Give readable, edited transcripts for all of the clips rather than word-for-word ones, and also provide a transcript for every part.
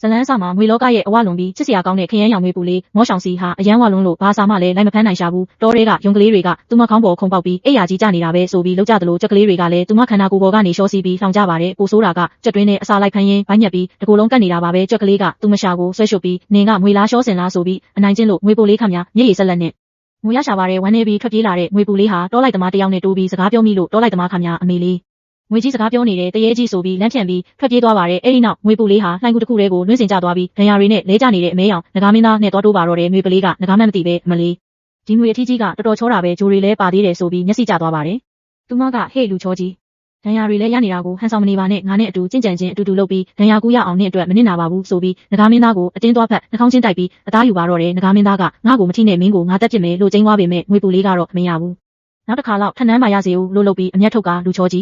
ဇလန်းစာမှာငွေလောကရဲ့အဝလွန်ပြီးချစ်စရာကောင်းတဲ့ခရမ်းရောင်ငွေပူလေးမောရှောင်စီဟာအယမ်းဝလွန်းလို့ဘာစာမှလည်းလိုက်မဖမ်းနိုင်ရှာဘူးတောထဲကယုံကလေးတွေကသူမခေါင်းပေါ်ခုံပေါက်ပြီးအိယာကြီးကြနေတာပဲဆိုပြီးလောက်ကြသလိုကြက်ကလေးတွေကလည်းသူမခန္ဓာကိုယ်ပေါ်ကနေရှော့စီပြီးလောင်ကြပါတယ်ပိုဆိုးတာကကြက်တွင်းနဲ့အစာလိုက်ဖမ်းရင်းဘိုင်းညက်ပြီးတကူလုံးကတ်နေတာပါပဲကြက်ကလေးကသူမရှာကိုဆွဲရှုပ်ပြီးနင်ကငွေလားရှော့စင်လားဆိုပြီးအနိုင်ကျင့်လို့ငွေပိုလေးခများမျက်ရည်ဆက်လက်နဲ့ငွေရရှာပါတယ်ဝမ်းနေပြီးထွက်ပြေးလာတဲ့ငွေပူလေးဟာတောလိုက်သမားတယောက်နဲ့တိုးပြီးစကားပြောမိလို့တောလိုက်သမားခများအမေလေးငွေကြီးစကားပြောနေတဲ့တရေကြီးဆိုပြီးလမ်းဖြန့်ပြီးထွက်ပြေးသွားပါတယ်အဲ့ဒီနောက်ငွေပူလေးဟာလှိုင်းကူတစ်ခုတည်းကိုလွင့်စင်ကျသွားပြီးဒဏ်ရာတွေနဲ့လဲကျနေတဲ့အမဲရောင်ငကားမင်းသားနဲ့တောတိုးပါတော့တဲ့ငွေပလေးကငကားမှန်းမသိပဲအမလေးဒီငွေအထီးကြီးကတော်တော်ချောတာပဲဂျိုတွေလည်းပါသေးတယ်ဆိုပြီးမျက်စိကျသွားပါတယ်သူမကဟဲ့လူချောကြီးဒဏ်ရာတွေလည်းရနေတာကိုဟန်ဆောင်မနေပါနဲ့ငါနဲ့အတူကြင်ကြံချင်းအတူတူလုပ်ပြီးဒဏ်ရာကူရအောင်နဲ့အတွက်မနစ်နာပါဘူးဆိုပြီးငကားမင်းသားကိုအတင်းသွားဖက်နှာခေါင်းချင်းတိုက်ပြီးအသားယူပါတော့တယ်ငကားမင်းသားကငါ့ကိုမထိနဲ့မင်းကိုငါတက်ပြစ်မယ်လို့ကျင်းသွားပေမဲ့ငွေပူလေးကတော့မရဘူးနောက်တစ်ခါတော့ထပ်နှမ်းပါရစေဦးလို့လုပ်ပြီးအမျက်ထုတ်ကလူချောကြ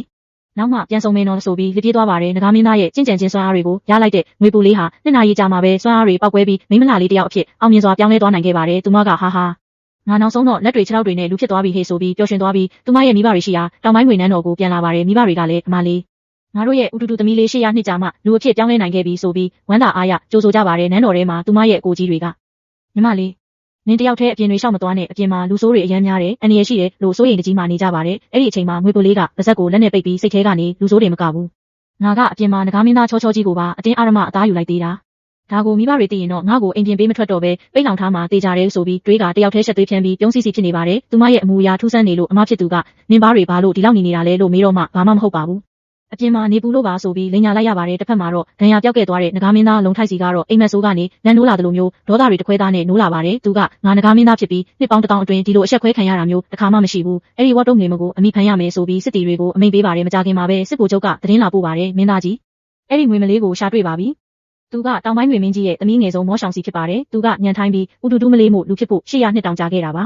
ီးနောက်မှပြန်ဆုံးမင်းတော်ဆိုပြီးလစ်ပြေးသွားပါတယ်ငကားမင်းသားရဲ့ကြင်ကြံချင်းစွမ်းအားတွေကိုရလိုက်တဲ့ငွေပူလေးဟာနှစ်နာရီကြာမှပဲစွမ်းအားတွေပောက်ကွဲပြီးမိမလှလေးတယောက်အဖြစ်အောင်မြင်စွာပြောင်းလဲသွားနိုင်ခဲ့ပါတယ်သူမကဟာဟာငါနောက်ဆုံးတော့လက်တွေခြေထောက်တွေနဲ့လူဖြစ်သွားပြီဟေ့ဆိုပြီးပျော်ရွှင်သွားပြီးသူမရဲ့မိဘတွေရှိရာတောင်ပိုင်းငွေနန်းတော်ကိုပြန်လာပါတယ်မိဘတွေကလည်းအမလေးငါတို့ရဲ့ဥတူတူသမီးလေး800နှစ်ကြာမှလူအဖြစ်ပြောင်းလဲနိုင်ခဲ့ပြီဆိုပြီးဝမ်းသာအားရကြိုဆိုကြပါတယ်နန်းတော်ထဲမှာသူမရဲ့အကိုကြီးတွေကညီမလေးနင်တယောက်တည်းအပြင်တွေရှောက်မသွားနဲ့အပြင်မှာလူဆိုးတွေအများများတယ်အန္တရာယ်ရှိတယ်လို့စိုးရိမ်တကြီးမှနေကြပါတယ်အဲ့ဒီအချိန်မှာငွေပိုလေးကပါဇက်ကိုလက်နဲ့ပိတ်ပြီးစိတ်ထဲကနေလူဆိုးတွေမကဘူးငါကအပြင်မှာငကားမင်းသားချောချောကြီးကိုပါအတင်းအာရမအသားယူလိုက်သေးတာဒါကိုမိဘတွေသိရင်တော့ငါ့ကိုအိမ်ပြင်ပေးမထွက်တော့ပဲပိတ်လောင်ထားမှတေးကြတယ်ဆိုပြီးတွေးကတယောက်တည်းရှက်သွေးဖြန်းပြီးပြုံးစီစီဖြစ်နေပါတယ်သူမရဲ့အမူအရာထူးဆန်းနေလို့အမဖြစ်သူကနင်ဘာတွေဘာလို့ဒီလောက်နေနေတာလဲလို့မေးတော့မှဘာမှမဟုတ်ပါဘူးအပြင်မှာနေပူလို့ပါဆိုပြီးလိန်ညာလိုက်ရပါတယ်တစ်ဖက်မှာတော့ဒဏ်ရာပြောက်ခဲ့သွားတဲ့ငကားမင်းသားလုံထိုက်စီကတော့အိမ်မက်ဆိုးကနေလန်နိုးလာတယ်လို့မျိုးဒေါသတွေတခွဲသားနဲ့နိုးလာပါတယ်သူကငါငကားမင်းသားဖြစ်ပြီးနှစ်ပေါင်း1000အတွင်းဒီလိုအဆက်ခွဲခံရတာမျိုးတစ်ခါမှမရှိဘူးအဲ့ဒီဝတ်တုံးငွေမကိုအမိဖန်ရမယ်ဆိုပြီးစစ်တီတွေကိုအမိန်ပေးပါတယ်မကြခင်မှာပဲစစ်ဗိုလ်ချုပ်ကသတင်းလာပို့ပါတယ်မင်းသားကြီးအဲ့ဒီငွေမလေးကိုရှာတွေ့ပါပြီသူကတောင်ပိုင်းငွေမင်းကြီးရဲ့သမီးငယ်ဆုံးမောရှောင်စီဖြစ်ပါတယ်သူကညံထိုင်းပြီးဥတူတူမလေးမှုလူဖြစ်ဖို့800နှစ်တောင်ကြာခဲ့တာပ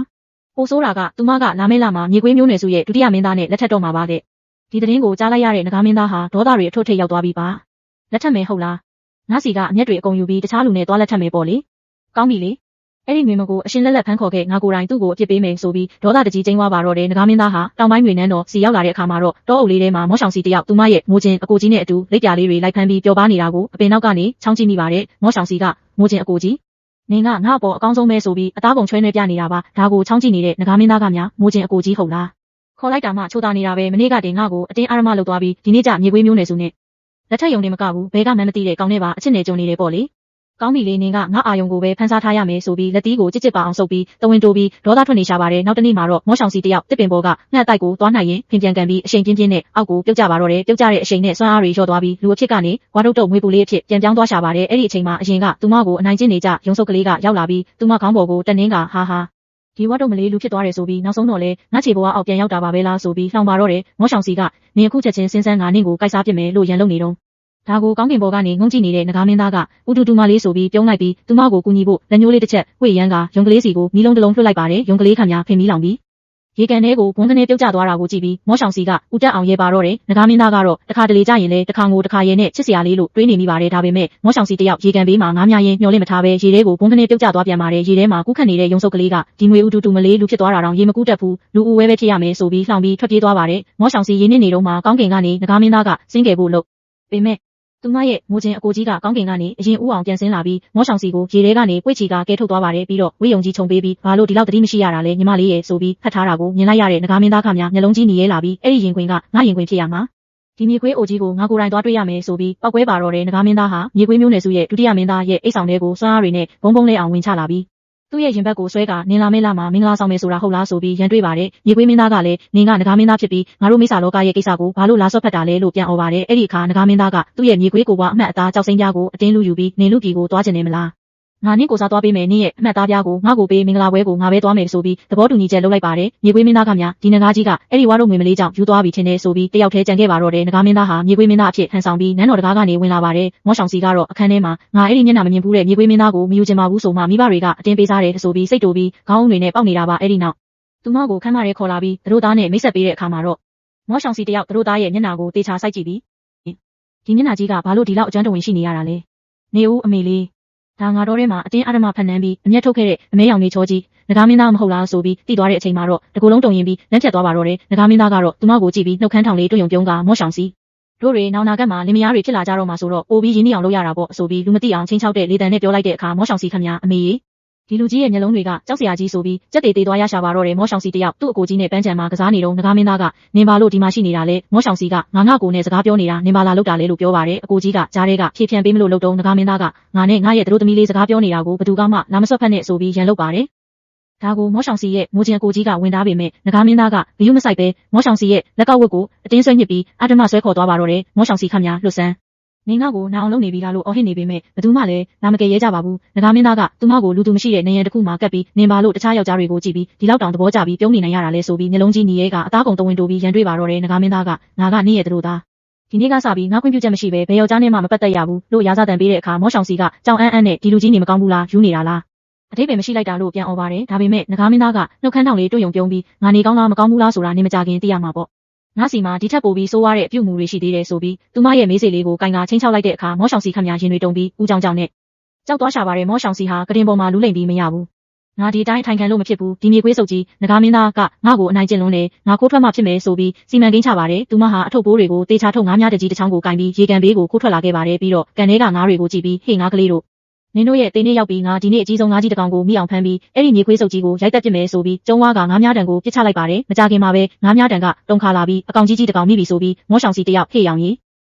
ါပိုဆိုးတာကသူမကလာမဲလာမှာမြေကွေးမျိုးနွယ်စုရဲ့ဒုတိယမင်းသားနဲ့လက်ထပ်တော့မှာပါတဲ့ဒီသတင်းကိုကြားလိုက်ရတဲ့ငကားမင်းသားဟာဒေါသတွေအထွတ်ထိပ်ရောက်သွားပြီပါလက်ထပ်မယ်ဟုတ်လားငါစီကအမျက်တွေအကုန်ယူပြီးတခြားလူနဲ့သွားလက်ထပ်မယ်ပေါ့လေကောင်းပြီလေအဲ့ဒီငွေမကိုအရှင်လက်လက်ဖမ်းခေါ်ခဲ့ငါကိုယ်တိုင်သူ့ကိုအပြစ်ပေးမယ်ဆိုပြီးဒေါသတကြီးကျင်းသွားပါတော့တယ်ငကားမင်းသားဟာတောင်ပိုင်းငွေနန်းတော်စီရောက်လာတဲ့အခါမှာတော့တောအုပ်လေးထဲမှာမောရှောင်စီတယောက်သူမရဲ့မိုးချင်းအကိုကြီးနဲ့အတူလက်ပြလေးတွေလိုက်ဖမ်းပြီးပျော်ပါနေတာကိုအပင်နောက်ကနေချောင်းကြည့်မိပါတယ်မောရှောင်စီကမိုးချင်းအကိုကြီးနင်ကငါ့အပေါ်အကောင်းဆုံးပဲဆိုပြီးအသားကုန်ချွဲနေပြနေတာပါဒါကိုချောင်းကြည့်နေတဲ့ငကားမင်းသားကများမိုးချင်းအကိုကြီးဟုတ်လားခေါ်လိုက်တာမှချိုးတာနေတာပဲမနေ့ကတင်ငါ့ကိုအတင်းအာရမလုပ်သွားပြီးဒီနေ့ကျမြေကွေးမျိုးနယ်စုနဲ့လက်ထက်ယုံတင်မကဘူးဘဲကမှန်းမသိတဲ့ကောင်းနဲ့ပါအချစ်နေကြုံနေတယ်ပေါ့လေကောင်းပြီလေနင်ကငါအာယုံကိုပဲဖန်ဆားထားရမယ်ဆိုပြီးလက်သီးကိုကြစ်ကြစ်ပါအောင်ဆုပ်ပြီးတဝင်းတိုးပြီးဒေါသထွက်နေရှာပါတယ်နောက်တနေ့မှာတော့မောရှောင်စီတယောက်တစ်ပင်ပေါ်ကငှက်တိုက်ကိုသွားနိုင်ရင်ဖင်ပြန်ကန်ပြီးအရှိန်ပြင်းပြင်းနဲ့အောက်ကိုပြုတ်ကျပါတော့တယ်ပြုတ်ကျတဲ့အရှိန်နဲ့စွမ်းအားတွေလျော့သွားပြီးလူအဖြစ်ကနေဝါတုတ်တုတ်ငွေပူလေးအဖြစ်ပြန်ပြောင်းသွားရှာပါတယ်အဲ့ဒီအချိန်မှာအရင်ကသူမကိုအနိုင်ကျင့်နေကြရုံဆုပ်ကလေးကရောက်လာပြီးသူမခေါင်းပေါ်ကိုတက်နှင်းကဟာဟာဒီဝတ်တော့မလေးလူဖြစ်သွားတယ်ဆိုပြီးနောက်ဆုံးတော့လဲငါခြေပေါ်အောက်ပြန်ရောက်တာပါပဲလားဆိုပြီးလှောင်ပါတော့တယ်မောရှောင်စီကနင်အခုချက်ချင်းစင်းစမ်းငါနင့်ကိုကိုက်စားပြစ်မယ်လို့ရန်လုံနေတော့ဒါကိုကောင်းကင်ဘော်ကနေငုံကြည့်နေတဲ့ငကားမင်းသားကဥတူတူမလေးဆိုပြီးပြုံးလိုက်ပြီးသူမကိုကူညီဖို့လက်ညှိုးလေးတစ်ချက်ဝှေ့ရမ်းကရုံကလေးစီကိုမီးလုံးတစ်လုံးလွှတ်လိုက်ပါတယ်ရုံကလေးခံများဖင်မီးလောင်ပြီးရေကန်ထဲကိုဘွန်းကနေပြုတ်ကျသွားတာကိုကြည့်ပြီးမောရှောင်စီကဥတက်အောင်ရဲပါတော့တယ်ငကားမင်းသားကတော့တစ်ခါတလေကြာရင်လဲတစ်ခါငိုတစ်ခါရဲနဲ့ချစ်စရာလေးလို့တွေးနေမိပါတယ်ဒါပေမဲ့မောရှောင်စီတယောက်ရေကန်ဘေးမှာငားများရင်မျောလင့်မထားပဲရေထဲကိုဘွန်းကနေပြုတ်ကျသွားပြန်ပါတယ်ရေထဲမှာကူးခတ်နေတဲ့ရုံဆုပ်ကလေးကဒီငွေဥတူတူမလေးလူဖြစ်သွားတာတောင်ရေမကူးတတ်ဘူးလူဦးဝဲပဲဖြစ်ရမယ်ဆိုပြီးလှောင်ပြီးထွက်ပြေးသွားပါတယ်မောရှောင်စီရင်းနေနေတော့မှကောင်းကင်ကနေငကားမင်းသားကစင်းကယ်ဖို့လုပ်ပေမဲ့သူမရဲ့မိုးချင်းအကိုကြီးကကောင်းကင်ကနေအရင်ဦးအောင်ပြန်ဆင်းလာပြီးမောရှောင်စီကိုရေထဲကနေပွေ့ချီကကဲထုတ်သွားပါတယ်ပြီးတော့ဝေးယုံကြီးခြုံပေးပြီးဘာလို့ဒီလောက်တတိမရှိရတာလဲညီမလေးရဲ့ဆိုပြီးဖတ်ထားတာကိုမြင်လိုက်ရတဲ့ငကားမင်းသားခမများမျက်လုံးကြီးနေရဲလာပြီးအဲ့ဒီရင်ခွင်ကငါရင်ခွင်ဖြစ်ရမှာဒီမြေခွေးအိုကြီးကိုငါကိုယ်တိုင်သွားတွေ့ရမယ်ဆိုပြီးပောက်ကွဲပါတော့တဲ့ငကားမင်းသားဟာမြေခွေးမျိုးနယ်စုရဲ့ဒုတိယမင်းသားရဲ့အိတ်ဆောင်တွေကိုစွမ်းအားတွေနဲ့ဘုံဘုံလေးအောင်ဝင်ချလာပြီးသူ့ရဲ့ရင်ဘတ်ကိုဆွဲကနင်လာမဲလာမှာမင်္ဂလာဆောင်မယ်ဆိုတာဟုတ်လားဆိုပြီးရန်တွေ့ပါတယ်မြေခွေးမင်းသားကလည်းနင်ကငကားမင်းသားဖြစ်ပြီးငါတို့မိစ္ဆာလောကရဲ့ကိစ္စကိုဘာလို့လာဆွတ်ဖက်တာလဲလို့ပြန်អော်ပါတယ်အဲ့ဒီအခါငကားမင်းသားကသူ့ရဲ့မြေခွေးကိုကအမှတ်အသားကြောက်စိမ်းပြားကိုအတင်းလူယူပြီးနင်လူပြည်ကိုသွားကျင်နေမလားငါနင့်ကိုစားသွားပေးမယ်နင့်ရဲ့အမှတ်သားပြားကိုငါ့ကိုပေးမင်္ဂလာပွဲကိုငါပဲသွားမယ်ဆိုပြီးသဘောတူညီချက်လုပ်လိုက်ပါတယ်မြေခွေးမင်းသားကများဒီငကားကြီးကအဲ့ဒီဝါတို့ငွေမလေးကြောင့်ယူသွားပြီထင်တယ်ဆိုပြီးတယောက်တည်းကြံခဲ့ပါတော့တယ်ငကားမင်းသားဟာမြေခွေးမင်းသားအဖြစ်ဟန်ဆောင်ပြီးနန်းတော်တကားကနေဝင်လာပါတယ်မောရှောင်စီကတော့အခန်းထဲမှာငါအဲ့ဒီမျက်နှာမမြင်ဘူးတဲ့မြေခွေးမင်းသားကိုမယူချင်ပါဘူးဆိုမှမိဘတွေကအတင်းပေးစားတယ်ဆိုပြီးစိတ်တူပြီးခေါင်းတွေနဲ့ပေါက်နေတာပါအဲ့ဒီနောက်သူမကိုခမ်းမရဲခေါ်လာပြီးသူတို့သားနဲ့မိတ်ဆက်ပေးတဲ့အခါမှာတော့မောရှောင်စီတယောက်သူတို့သားရဲ့မျက်နှာကိုတေချာစိုက်ကြည့်ပြီးဒီမျက်နှာကြီးကဘာလို့ဒီလောက်အကျွမ်းတဝင်ရှိနေရတာလဲနေဦးအမေလေးဒါငါတော့ထဲမှာအတင်းအဓမ္မဖန်နှန်းပြီးအမျက်ထုတ်ခဲ့တဲ့အမဲရောင်လေးချောကြီးငကားမင်းသားမဟုတ်လားဆိုပြီးတိသွားတဲ့အချိန်မှာတော့တကူလုံးတုံရင်ပြီးလမ်းဖြတ်သွားပါတော့တယ်ငကားမင်းသားကတော့သူမကိုကြည့်ပြီးနှုတ်ခမ်းထောင်လေးတွန့်ယုံပြုံးကမောရှောင်စီ တို့တွေနောင်နာကတ်မှာလင်မယားတွေဖြစ်လာကြတော့မှာဆိုတော့ပိုပြီးရင်းနှီးအောင်လုပ်ရတာပေါ့ဆိုပြီးလူမသိအောင်ချင်းချောက်တဲ့လေတံနဲ့ပြောလိုက်တဲ့အခါမောရှောင်စီခမညာအမေဒီလူကြီးရဲ့မျက်လုံးတွေကကြောက်စရာကြီးဆိုပြီးကြက်တေသွားရရှာပါတော့တယ်မောရှောင်စီတယောက်သူ့အကိုကြီးနဲ့ပန်းချံမှာကစားနေတော့ငကားမင်းသားကနင်ပါလို့ဒီမှာရှိနေတာလေမောရှောင်စီကငါကိုနဲ့စကားပြောနေတာနင်ပါလာလောက်တာလေလို့ပြောပါတယ်အကိုကြီးကကြားထဲကဖြည့်ဖြန့်ပေးမလို့လုပ်တော့ငကားမင်းသားကငါနဲ့ငါရဲ့တို့သမီးလေးစကားပြောနေတာကိုဘသူကမှလာမဆွတ်ဖက်နဲ့ဆိုပြီးရန်လုပ်ပါတယ်ဒါကိုမောရှောင်စီရဲ့မိုးချင်အကိုကြီးကဝင်သားပေမဲ့ငကားမင်းသားကဘယူးမဆိုင်ပဲမောရှောင်စီရဲ့လက်ကောက်ဝတ်ကိုအတင်းဆွဲညစ်ပြီးအဓမ္မဆွဲခေါ်သွားပါတော့တယ်မောရှောင်စီခမညာလွတ်ဆန်းနင်ကိုနာအောင်လုပ်နေပြီလားလို့အော်ဟစ်နေပေမဲ့ဘသူမှလည်းလာမကယ်ရဲကြပါဘူးငကားမင်းသားကသူမကိုလူသူမရှိတဲ့နေရန်တစ်ခုမှာကပ်ပြီးနင်ပါလို့တခြားယောက်ျားတွေကိုကြည့်ပြီးဒီလောက်တောင်သဘောကျပြီးပြုံးနေနိုင်ရတာလဲဆိုပြီးမျက်လုံးကြီးညီရဲကအသားကုန်တဝင်းတိုးပြီးရန်တွေ့ပါတော့တယ်ငကားမင်းသားကငါကနင့်ရဲ့တို့သားဒီနေ့ကစပြီးငါခွင့်ပြုချက်မရှိပဲဘယ်ယောက်ျားနဲ့မှမပတ်သက်ရဘူးလို့ရာဇာတန်ပေးတဲ့အခါမောရှောင်စီကကြောင်အန်းနဲ့ဒီလူကြီးနေမကောင်းဘူးလားယူနေတာလားအတိတ်ပဲမရှိလိုက်တာလို့ပြန်អော်ပါတယ်ဒါပေမဲ့ငကားမင်းသားကနှုတ်ခမ်းထောင်လေးတွေ့ုံပြုံးပြီးငါနေကောင်းလားမကောင်းဘူးလားဆိုတာနေမကြခင်သိရမှာပေါ့ငါစီမှာဒီထက်ပိုပြီးဆိုးရတဲ့အပြုတ်မှုတွေရှိသေးတယ်ဆိုပြီးသူမရဲ့မေးစေလေးကိုကင်ကချင်းချောက်လိုက်တဲ့အခါမောရှောင်စီခမညာရင်တွေတုံပြီးဦးကြောင်ကြောင်နဲ့ကြောက်သွားရှာပါတယ်မောရှောင်စီဟာကတင်ပေါ်မှာလူးလိမ့်ပြီးမရဘူးငါဒီတိုင်းထိုင်ခံလို့မဖြစ်ဘူးဒီမြေခွေးစုပ်ကြီးငကားမင်းသားကငါ့ကိုအနိုင်ကျင့်လွန်းတယ်ငါခိုးထွက်မှဖြစ်မယ်ဆိုပြီးစီမံကိန်းချပါတယ်သူမဟာအထုပ်ပိုးတွေကိုတေချာထုတ်ငါးများတကြီးတစ်ချောင်းကိုကင်ပြီးရေကန်ဘေးကိုခိုးထွက်လာခဲ့ပါတယ်ပြီးတော့ကန်ထဲကငါးတွေကိုကြည့်ပြီးဟေ့ငါးကလေးတို့နင်တို့ရဲ့တေးနေ့ရောက်ပြီးငါဒီနေ့အကြီးဆုံးငါးကြီးတစ်ကောင်ကိုမိအောင်ဖမ်းပြီးအဲ့ဒီမြေခွေးစုပ်ကြီးကိုရိုက်တက်ပစ်မယ်ဆိုပြီးကျုံဝါကငါးများတန်ကိုပစ်ချလိုက်ပါတယ်မကြခင်မှာပဲငါးများတန်ကတုံခါလာပြီးအကောင်ကြီးတစ်ကောင်မိပြီဆိုပြီးမောရှောင်စီတယောက်ဟေ့ရောင်ကြီး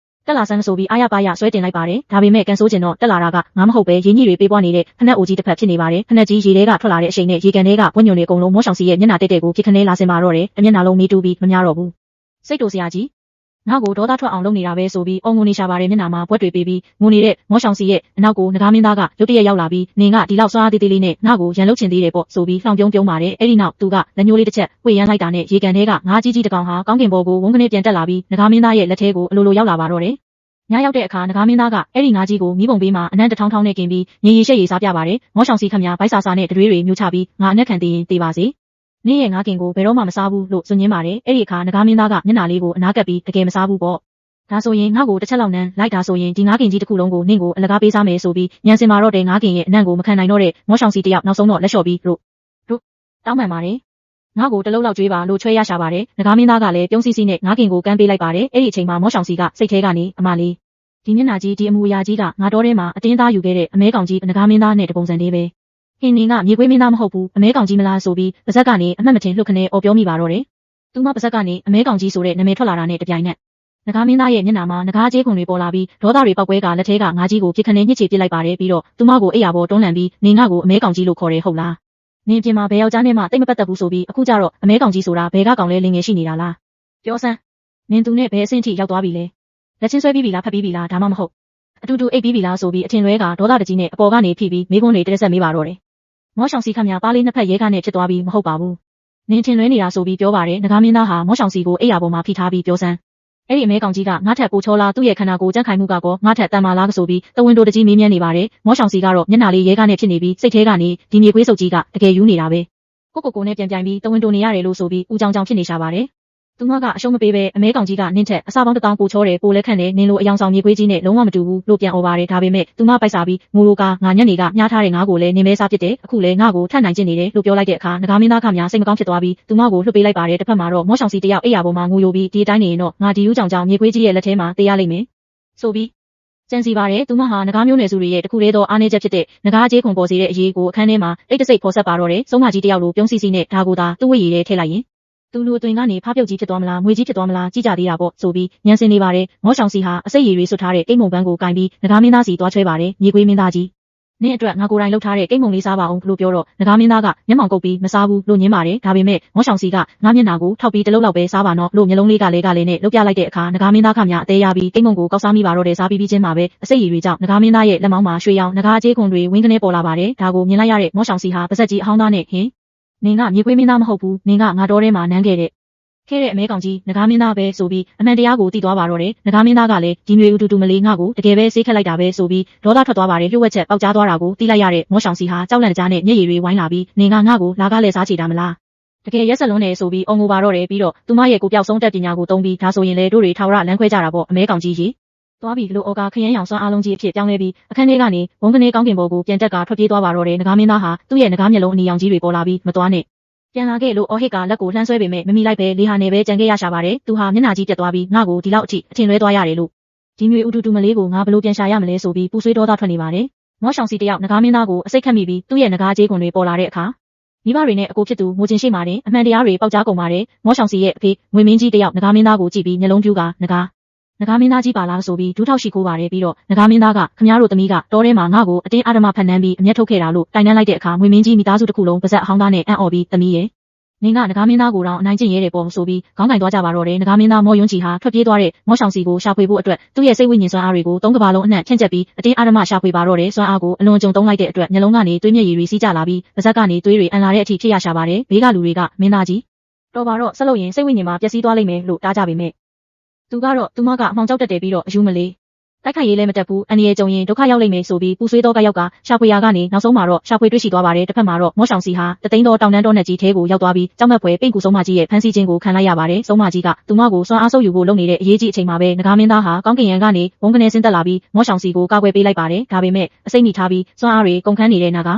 တက်လာဆန်းဆိုပြီးအားရပါရဆွဲတင်လိုက်ပါတယ်ဒါပေမဲ့ကန်ဆိုးကျင်တော့တက်လာတာကငါမဟုတ်ပဲရင်းကြီးတွေပေးပွားနေတဲ့ဖနက်အိုကြီးတစ်ဖက်ဖြစ်နေပါတယ်ဖနက်ကြီးရေထဲကထွက်လာတဲ့အချိန်နဲ့ရေကန်ထဲကဝှညွန်တွေအကုန်လုံးမောရှောင်စီရဲ့မျက်နှာတက်တဲ့ကိုဖြစ်ခနဲလာစင်ပါတော့တယ်အမျက်နှာလုံးမီးတူးပြီးမများတော့ဘူးစိတ်တူစရာကြီးငါ့ကိုဒေါသထွက်အောင်လုပ်နေတာပဲဆိုပြီးအော်ငိုနေရှာပါတယ်မျက်နှာမှာဘွက်တွေပေးပြီးငိုနေတဲ့မောရှောင်စီရဲ့အနောက်ကိုငကားမင်းသားကရုတ်တရက်ရောက်လာပြီးနင်ကဒီလောက်စွာသေးသေးလေးနဲ့ငါ့ကိုရန်လုပ်ချင်သေးတယ်ပေါ့ဆိုပြီးလှောင်ပြုံးပြုံးပါတယ်အဲ့ဒီနောက်သူကလက်ညှိုးလေးတစ်ချက်ဝှေ့ရမ်းလိုက်တာနဲ့ရေကန်ထဲကငါးကြီးကြီးတစ်ကောင်ဟာကောင်းကင်ဘော်ကိုဝုန်းကနေပြန်တက်လာပြီးငကားမင်းသားရဲ့လက်ထဲကိုအလိုလိုရောက်လာပါတော့တယ်ညရောက်တဲ့အခါငကားမင်းသားကအဲ့ဒီငါးကြီးကိုမီးပုံပေးမှာအနံ့တထောင်းထောင်းနဲ့กินပြီးရေရေရှက်ရေစားပြပါတယ်မောရှောင်စီခမညာဗိုက်စာစာနဲ့တတွေးတွေမျိုးချပြီးငါအနက်ခံသေးရင်တေးပါစေနင့်ရဲ့ငါးကင်ကိုဘယ်တော့မှမစားဘူးလို့စွန့်ညင်းပါတယ်အဲ့ဒီအခါငကားမင်းသားကမျက်နှာလေးကိုအနားကပ်ပြီးတကယ်မစားဘူးပေါ့ဒါဆိုရင်ငါ့ကိုတစ်ချက်လောက်နန်းလိုက်တာဆိုရင်ဒီငါးကင်ကြီးတစ်ခုလုံးကိုနင့်ကိုအလကားပေးစားမယ်ဆိုပြီးညံစင်မာတော့တဲ့ငါးကင်ရဲ့အနံ့ကိုမခံနိုင်တော့တဲ့မောရှောင်စီတယောက်နောက်ဆုံးတော့လက်လျှော့ပြီးတို့တောင်းပန်ပါတယ်ငါ့ကိုတလုံးလောက်ကြွေးပါလို့ချွဲရရှာပါတယ်ငကားမင်းသားကလည်းပြုံးစီစီနဲ့ငါးကင်ကိုကမ်းပေးလိုက်ပါတယ်အဲ့ဒီအချိန်မှာမောရှောင်စီကစိတ်ထဲကနေအမလေးဒီမျက်နှာကြီးဒီအမူအရာကြီးကငါတော်ထဲမှာအတင်းသားယူခဲ့တဲ့အမဲကောင်ကြီးငကားမင်းသားနဲ့တပုံစံလေးပဲဟင်းနင်းကမြေခွေးမင်းသားမဟုတ်ဘူးအမဲကောင်ကြီးမလားဆိုပြီးပါဇက်ကနေအမှတ်မထင်လှုပ်ခနဲအော်ပြောမိပါတော့တယ်သူမပါဇက်ကနေအမဲကောင်ကြီးဆိုတဲ့နာမည်ထွက်လာတာနဲ့တပြိုင်နက်ငကားမင်းသားရဲ့မျက်နှာမှာငကားကြေးခွန်တွေပေါ်လာပြီးဒေါသတွေပောက်ကွဲကလက်ထဲကငါးကြီးကိုပြစ်ခနဲညှစ်ချေပစ်လိုက်ပါတယ်ပြီးတော့သူမကိုအိယာပေါ်တွန်းလှန်ပြီးနေငါကိုအမဲကောင်ကြီးလို့ခေါ်တယ်ဟုတ်လားနင်ပြင်မှာဘယ်ယောက်ျားနဲ့မှတိတ်မပတ်သက်ဘူးဆိုပြီးအခုကျတော့အမဲကောင်ကြီးဆိုတာဘယ်ကကောင်လဲလင်ငယ်ရှိနေတာလားပြောစမ်းနင်သူနဲ့ဘယ်အဆင့်ထိရောက်သွားပြီလဲလက်ချင်းဆွဲပြီးပြီလားဖက်ပြီးပြီလားဒါမှမဟုတ်အတူတူအိပ်ပြီးပြီလားဆိုပြီးအထင်လွဲကဒေါသတကြီးနဲ့အပေါ်ကနေဖိပြီးမိကွန်းတွေတက်ဆက်မေးပါတော့တယ်မောရှောင်စီခမညာပါးလေးနှစ်ဖက်ရဲကားနဲ့ဖြစ်သွားပြီးမဟုတ်ပါဘူးနင်ထင်လွဲနေတာဆိုပြီးပြောပါတယ်ငကားမင်းသားဟာမောရှောင်စီကိုအိယာပေါ်မှာဖိထားပြီးပြောစမ်းအဲ့ဒီအမဲကောင်ကြီးကငါထက်ပိုချောလားသူ့ရဲ့ခန္ဓာကိုယ်ကြက်ခိုင်မှုကကောငါထက်တန်မာလားဆိုပြီးတဝင်းတိုတကြီးမေးမြန်းနေပါတယ်မောရှောင်စီကတော့မျက်နှာလေးရဲကားနဲ့ဖြစ်နေပြီးစိတ်ထဲကနေဒီမြေခွေးစုပ်ကြီးကတကယ်ယူနေတာပဲကိုနဲ့ပြန်ပြိုင်ပြီးတဝင်းတိုနေရတယ်လို့ဆိုပြီးဦးကြောင်ကြောင်ဖြစ်နေရှာပါတယ်သူမကအရှုံးမပေးပဲအမဲကောင်ကြီးကနင့်ထက်အစာပေါင်း1000ပိုချောတယ်ပိုလဲခန့်တယ်နင်လိုအယောင်ဆောင်မြေခွေးကြီးနဲ့လုံးဝမတူဘူးလို့ပြန်អော်ပါတယ်ဒါပေမဲ့သူမပိုက်စားပြီးငိုလိုကငါညက်နေကညှားထားတဲ့ငါကိုလည်းနင်မဲစားပစ်တယ်အခုလည်းငါကိုထပ်နိုင်ကျင်နေတယ်လို့ပြောလိုက်တဲ့အခါငကားမင်းသားခမညာစိတ်မကောင်းဖြစ်သွားပြီးသူမကိုလွှတ်ပေးလိုက်ပါတယ်တစ်ဖက်မှာတော့မောရှောင်စီတယောက်အိယာပေါ်မှာငိုယိုပြီးဒီအတိုင်းနေရင်တော့ငါဒီဦးကြောင်ကြောင်မြေခွေးကြီးရဲ့လက်ထဲမှာတေးရလိမ့်မယ်ဆိုပြီးစင်စီပါတယ်သူမဟာငကားမျိုးနွယ်စုတွေရဲ့တခုတည်းသောအားနည်းချက်ဖြစ်တဲ့ငကားကြေးခွန်ပေါ်စေတဲ့အရေးကိုအခန်းထဲမှာတိတ်တဆိတ်ဖော်ဆက်ပါတော့တယ်ဆုံးမကြီးတယောက်လိုပြုံးစီစီနဲ့ဒါကိုသာသူ့ဝိရည်ထဲထည့်လိုက်ရင်သူလူအသွင်ကနေဖားပြုတ်ကြီးဖြစ်သွားမလားငွေကြီးဖြစ်သွားမလားကြည့်ကြသေးတာပေါ့ဆိုပြီးညံစင်နေပါတယ်မောရှောင်စီဟာအစိတ်ရည်တွေဆွတ်ထားတဲ့ကိတ်မုံပန်းကိုကင်ပြီးငကားမင်းသားစီသွားချွဲပါတယ်မြေခွေးမင်းသားကြီးနင့်အတွက်ငါကိုယ်တိုင်လှုပ်ထားတဲ့ကိတ်မုံလေးစားပါအောင်လို့ပြောတော့ငကားမင်းသားကမျက်မှောင်ကုပ်ပြီးမစားဘူးလို့ညင်းပါတယ်ဒါပေမဲ့မောရှောင်စီကငါမျက်နှာကိုထောက်ပြီးတလုံးလောက်ပဲစားပါနော်လို့မျက်လုံးလေးကလည်းနဲ့လှုပ်ပြလိုက်တဲ့အခါငကားမင်းသားခမညာအသေးရပြီးကိတ်မုံကိုကောက်စားမိပါတော့တယ်စားပြီးချင်းမှာပဲအစိတ်ရည်တွေကြောင့်ငကားမင်းသားရဲ့လက်မောင်းမှာရွှေရောင်ငကားအကြေးခွန်တွေဝင်းကနေပေါ်လာပါတယ်ဒါကိုမြင်လိုက်ရတဲ့မောရှောင်စီဟာပါဇက်ကြီးအဟောင်းသားနဲ့ဟင်နင်ကမြေခွေးမင်းသားမဟုတ်ဘူးနင်ကငါတော်ထဲမှာနန်းခဲ့တဲ့အမဲကောင်ကြီးငကားမင်းသားပဲဆိုပြီးအမှန်တရားကိုသိသွားပါတော့တယ်ငကားမင်းသားကလည်းဒီမျိုးအတူတူမလေးငါကိုတကယ်ပဲဆေးခက်လိုက်တာပဲဆိုပြီးဒေါသထွက်သွားပါတယ်လျှို့ဝှက်ချက်ပေါက်ကြားသွားတာကိုသိလိုက်ရတဲ့မောရှောင်စီဟာကြောက်လန့်ကြားနဲ့မျက်ရည်တွေဝိုင်းလာပြီးနင်ကငါကိုလာကားလဲစားချေတာမလားတကယ်ရက်ဆက်လုံးနေဆိုပြီးအော်ငိုပါတော့တယ်ပြီးတော့သူမရဲ့ကိုပြောက်ဆုံးတက်ပညာကိုသုံးပြီးဒါဆိုရင်လေတို့တွေထာဝရလမ်းခွဲကြတာပေါ့အမဲကောင်ကြီးကြီးသွားပြီးလို့အော်ကခရမ်းရောင်စွမ်းအားလုံးကြီးအဖြစ်ပြောင်းလဲပြီးအခန်းထဲကနေဘုံကနေကောင်းကင်ဘုံကိုပြန်တက်ကထွက်ပြေးသွားပါတော့တယ်ငကားမင်းသားဟာသူ့ရဲ့ငကားမျက်လုံးအနီရောင်ကြီးတွေပေါ်လာပြီးမသွားနဲ့ ပြန်လာခဲ့လို့အော်ဟစ်ကလက်ကိုလှမ်းဆွဲပေမဲ့မမီလိုက်ပဲလေဟာနယ်ပဲကြံခဲ့ရရှာပါတယ်သူဟာမျက်နှာကြီးပြတ်သွားပြီးငါ့ကိုဒီလောက်အထိအထင်လွဲသွားရတယ်လို့ဒီမျိုးဥတူတူမလေးကိုငါဘလို့ပြန်ရှာရမလဲဆိုပြီးပူဆွေးဒေါသထွက်နေပါတယ်မောရှောင်စီတယောက်ငကားမင်းသားကိုအစိတ်ခတ်မိပြီးသူ့ရဲ့ငကားကြေးခွန်တွေပေါ်လာတဲ့အခါမိဘတွေနဲ့အကိုဖြစ်သူငိုချင်းရှိမှတင်အမှန်တရားတွေပေါက်ကြားကုန်ပါတယ်မောရှောင်စီရဲ့အဖေငွေမင်းကြီးတယောက်ငကားမင်းသားကိုကြည့်ပြီးမျက်လုံးပြူးကငကားမင်းသားကြီးပါလားဆိုပြီးဒူးထောက်ရှိခိုးပါတယ်ပြီးတော့ငကားမင်းသားကခမည်းတော်သမီးကတောထဲမှာငါ့ကိုအတင်းအဓမ္မဖန်နှန်းပြီးအမျက်ထုတ်ခဲ့တာလို့တိုင်တန်းလိုက်တဲ့အခါငွေမင်းကြီးမိသားစုတစ်ခုလုံးပါဇက်အဟောင်းသားနဲ့အံ့ဩပြီးသမီးရဲ့နင်ကငကားမင်းသားကိုတော့အနိုင်ကျင့်ရဲတယ်ပေါ့ဆိုပြီးခေါင်းကင်သွားကြပါတော့တယ်ငကားမင်းသားမော်ယွန်းချီဟာထွက်ပြေးသွားတဲ့မောရှောင်စီကိုရှာဖွေဖို့အတွက်သူ့ရဲ့စိတ်ဝိညာဉ်စွမ်းအားတွေကိုသုံးကဘာလုံးအနှံ့ဖြန့်ကျက်ပြီးအတင်းအဓမ္မရှာဖွေပါတော့တယ်စွမ်းအားကိုအလွန်ကြုံသုံးလိုက်တဲ့အတွက်မျက်လုံးကနေသွေးမျက်ရည်တွေစီးကျလာပြီးပါဇက်ကနေသွေးတွေအန်လာတဲ့အထိဖြစ်ရရှာပါတယ်ဘေးကလူတွေကမင်းသားကြီးတော်ပါတော့ဆက်လို့ရင်စိတ်ဝိညာဉ်မှာပျက်စီးသွားလိမ့်မယ်လို့တားကြပေမဲ့သူကတော့သူမကအမှောင်ကြောက်တတ်တယ်ပြီးတော့အယူမလေးတိုက်ခိုက်ရေးလည်းမတက်ဘူးအန်ဒီရဲ့ကြုံရင်ဒုက္ခရောက်လိမ့်မယ်ဆိုပြီးပူဆွေးသောကယောက်ကရှာဖွေရာကနေနောက်ဆုံးမှာတော့ရှာဖွေတွေ့ရှိသွားပါတယ်တစ်ဖက်မှာတော့မောရှောင်စီဟာတသိန်းသောတောင်တန်းတောနယ်ကြီးထဲကိုရောက်သွားပြီးကြောက်မက်ဖွယ်ပိန့်ကူဆုံးမကြီးရဲ့ဖမ်းဆီးခြင်းကိုခံလိုက်ရပါတယ်ဆုံးမကြီးကသူမကိုစွမ်းအားဆုပ်ယူဖို့လုပ်နေတဲ့အရေးကြီးအချိန်မှာပဲငကားမင်းသားဟာကောင်းကင်ယံကနေဘုံကနေဆင်းသက်လာပြီးမောရှောင်စီကိုကာကွယ်ပေးလိုက်ပါတယ်ဒါပေမဲ့အစိမ့်မိထားပြီးစွမ်းအားတွေကုန်ခန်းနေတဲ့နာက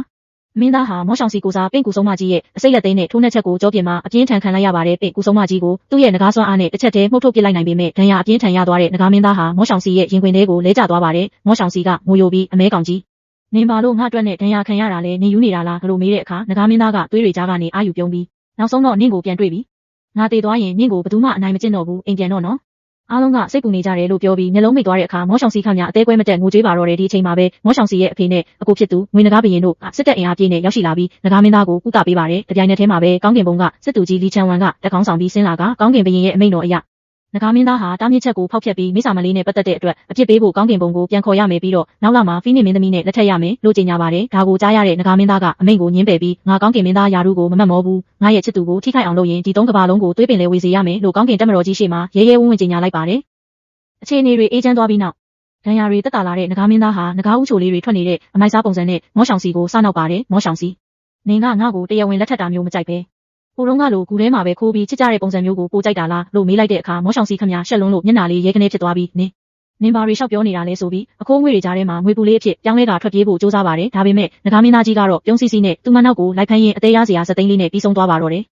မင်းသားဟာမောရှောင်စီကိုစားပင့်ကူဆုံးမကြီးရဲ့အစိတ်လက်သိမ်းနဲ့ထိုးနှက်ချက်ကိုကြောပြင်းမှာအပြင်းထန်ခံလိုက်ရပါတယ်ပင့်ကူဆုံးမကြီးကိုသူ့ရဲ့ငကားစွမ်းအားနဲ့တစ်ချက်တည်းမှုတ်ထုတ်ပစ်လိုက်နိုင်ပေမဲ့ဒဏ်ရာအပြင်းထန်ရသွားတဲ့ငကားမင်းသားဟာမောရှောင်စီရဲ့ရင်ခွင်ထဲကိုလဲကျသွားပါတယ်မောရှောင်စီကငိုယိုပြီးအမဲကောင်ကြီးနင်ပါလို့ငါအတွက်နဲ့ဒဏ်ရာခံရတာလဲနင်ယူနေတာလားလို့မေးတဲ့အခါငကားမင်းသားကသွေးတွေကြားကနေအာယူပြုံးပြီးနောက်ဆုံးတော့နင့်ကိုပြန်တွေ့ပြီငါတည်သွားရင်နင့်ကိုဘယ်သူမှအနိုင်မကျင့်တော့ဘူးအိမ်ပြန်တော့နော်အားလုံးကစိတ်ပူနေကြတယ်လို့ပြောပြီးမျက်လုံးမိတ်သွားတဲ့အခါမောရှောင်စီခမအသေးကွဲမတက်ငိုကြွေးပါတော့တယ်ဒီအချိန်မှာပဲမောရှောင်စီရဲ့အဖေနဲ့အကိုဖြစ်သူငွေနဂါးဘရင်တို့စစ်တပ်အင်အားပြည့်နဲ့ရောက်ရှိလာပြီးနဂါးမင်းသားကိုကုသပေးပါတယ်တပြိုင်နက်တည်းမှာပဲကောင်းကင်ဘုံကစစ်သူကြီးလီချန်ဝမ်ကတက်ကောင်းဆောင်ပြီးဆင်းလာကကောင်းကင်ဘရင်ရဲ့အမိန့်တော်အရနဂါးမင်းသားဟာတားမြစ်ချက်ကိုဖောက်ဖျက်ပြီးမိစ္ဆာမလေးနဲ့ပတ်သက်တဲ့အတွက်အပြစ်ပေးဖို့ကောင်းကင်ဘုံကိုပြန်ခေါ်ရမယ်ပြီးတော့နောက်လာမှာဖိနစ်မင်းသမီးနဲ့လက်ထပ်ရမယ်လို့ကြေညာပါတယ်ဒါကိုကြားရတဲ့နဂါးမင်းသားကအမိန့်ကိုညှင်းပယ်ပြီးငါကောင်းကင်မင်းသားယာရုကိုမမှတ်မောဘူးငါရဲ့ချစ်သူကိုထိခိုက်အောင်လုပ်ရင်ဒီသုံးကဘာလုံးကိုသွေးပင်လဲဝေစေရမယ်လို့ကောင်းကင်တက်မတော်ကြီးရှေ့မှာရဲရဲဝံ့ဝံ့ကြေညာလိုက်ပါတယ်အခြေအနေတွေအေးချမ်းသွားပြီးနောက်ဒဏ်ရာတွေတက်တာလာတဲ့နဂါးမင်းသားဟာနဂါးဦးချိုလေးတွေထွက်နေတဲ့အမိုက်စားပုံစံနဲ့မောရှောင်စီကိုစနောက်ပါတယ်မောရှောင်စီနင်ကငါ့ကိုတရားဝင်လက်ထပ်တာမျိုးမကြိုက်ပဲဟိုတုန်းကလိုဂူထဲမှာပဲခိုးပြီးချစ်ကြတဲ့ပုံစံမျိုးကိုပိုကြိုက်တာလားလို့မေးလိုက်တဲ့အခါမောရှောင်စီခမရှက်လွန်းလို့မျက်နှာလေးရဲကနေဖြစ်သွားပြီးနင်ဘာတွေရှောက်ပြောနေတာလဲဆိုပြီးအခိုးငွေတွေကြားထဲမှာငွေပူလေးအဖြစ်ပြောင်းလဲကထွက်ပြေးဖို့ကြိုးစားပါတယ်ဒါပေမဲ့နဂါးမင်းသားကြီးကတော့ပြုံးစီစီနဲ့သူ့မနောက်ကိုလိုက်ဖမ်းရင်အသေးရစရာစသိန်းလေးနဲ့ပြီးဆုံးသွားပါတော့တယ်